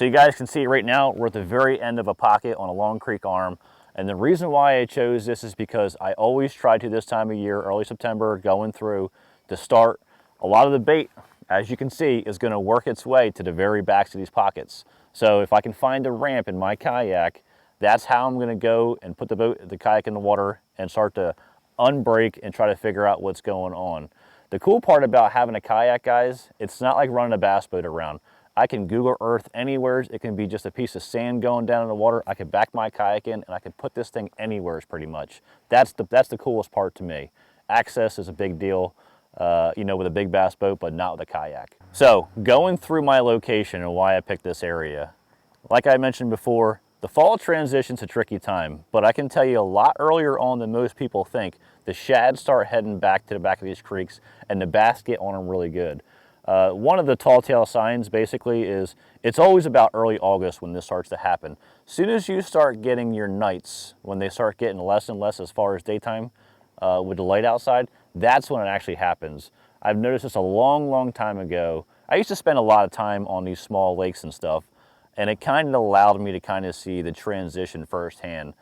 So you guys can see right now, we're at the very end of a pocket on a long creek arm. And the reason why I chose this is because I always try to this time of year, early September, going through to start. A lot of the bait, as you can see, is going to work its way to the very backs of these pockets. So if I can find a ramp in my kayak, that's how I'm going to go and put the kayak in the water and start to unbrake and try to figure out what's going on. The cool part about having a kayak, guys, it's not like running a bass boat around. I can Google Earth anywhere. It can be just a piece of sand going down in the water. I can back my kayak in and I can put this thing anywhere pretty much. That's the coolest part to me. Access is a big deal, you know, with a big bass boat, but not with a kayak. So going through my location and why I picked this area, like I mentioned before, the fall transition's a tricky time, but I can tell you a lot earlier on than most people think. The shad start heading back to the back of these creeks and the bass get on them really good. One of the tall tale signs basically is it's always about early August when this starts to happen. As soon as you start getting your nights, when they start getting less and less as far as daytime with the light outside, that's when it actually happens. I've noticed this a long time ago. I used to spend a lot of time on these small lakes and stuff, and it kind of allowed me to kind of see the transition firsthand.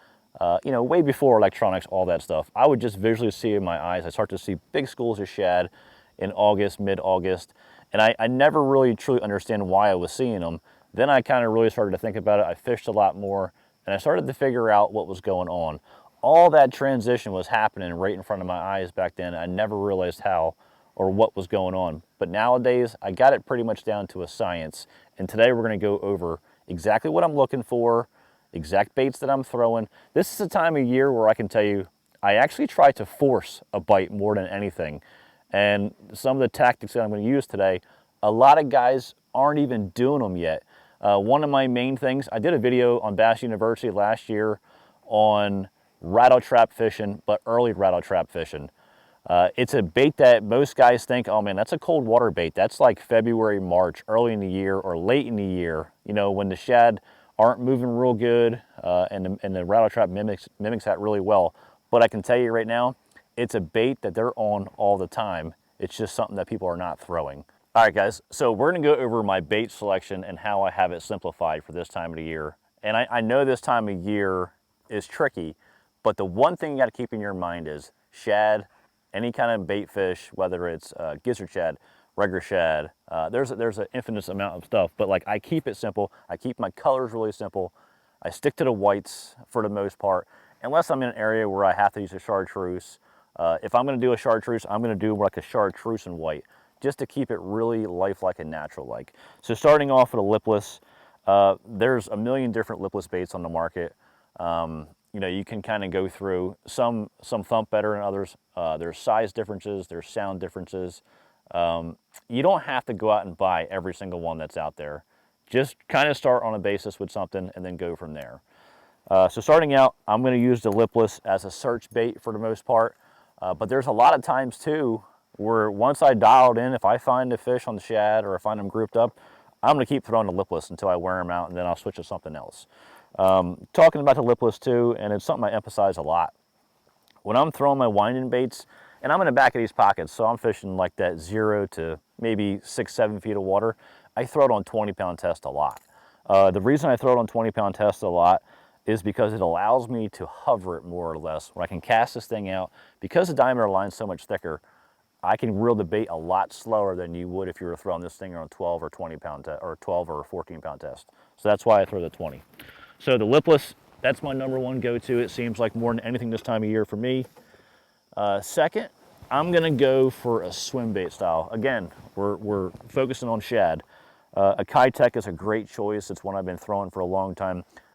You know, way before electronics, all that stuff. I would just visually see in my eyes. I start to see big schools of shad in August, mid-August, and I never really truly understand why I was seeing them. Then I kind of really started to think about it. I fished a lot more, and I started to figure out what was going on. All that transition was happening right in front of my eyes back then. I never realized how or what was going on. But nowadays, I got it pretty much down to a science. And today we're going to go over exactly what I'm looking for, exact baits that I'm throwing. This is a time of year where I can tell you, I actually try to force a bite more than anything. And some of the tactics that I'm going to use today, a lot of guys aren't even doing them yet. One of my main things, I did a video on Bass University last year on rattle trap fishing, but early rattle trap fishing. It's a bait that most guys think, oh man, that's a cold water bait. That's like February, March, early in the year or late in the year, you know, when the shad aren't moving real good and the rattle trap mimics that really well. But I can tell you right now, it's a bait that they're on all the time. It's just something that people are not throwing. All right, guys, so we're gonna go over my bait selection and how I have it simplified for this time of the year. And I know this time of year is tricky, but the one thing you gotta keep in your mind is shad, any kind of bait fish, whether it's gizzard shad, regular shad, there's an infinite amount of stuff, but like I keep it simple. I keep my colors really simple. I stick to the whites for the most part, unless I'm in an area where I have to use a chartreuse. If I'm going to do a chartreuse, I'm going to do like a chartreuse and white, just to keep it really lifelike and natural-like. So starting off with a lipless, there's a million different lipless baits on the market. You know, you can kind of go through some thump better than others. There's size differences, there's sound differences. You don't have to go out and buy every single one that's out there. Just kind of start on a basis with something and then go from there. So starting out, I'm going to use the lipless as a search bait for the most part. But there's a lot of times too where once I dialed in, if I find a fish on the shad or I find them grouped up, I'm going to keep throwing the lipless until I wear them out, and then I'll switch to something else. Talking about the lipless too, and it's something I emphasize a lot. When I'm throwing my winding baits, and I'm in the back of these pockets, so I'm fishing like that 0 to maybe 6-7 feet of water, I throw it on 20-pound test a lot. The reason I throw it on 20-pound test a lot is because it allows me to hover it more or less. When I can cast this thing out, because the diameter line's so much thicker, I can reel the bait a lot slower than you would if you were throwing this thing on 12 or 20-pound or 12 or 14-pound test. So that's why I throw the 20. So the lipless, that's my number one go-to. It seems like more than anything this time of year for me. Second, I'm gonna go for a swim bait style. Again, we're focusing on shad. A Keitech is a great choice. It's one I've been throwing for a long time.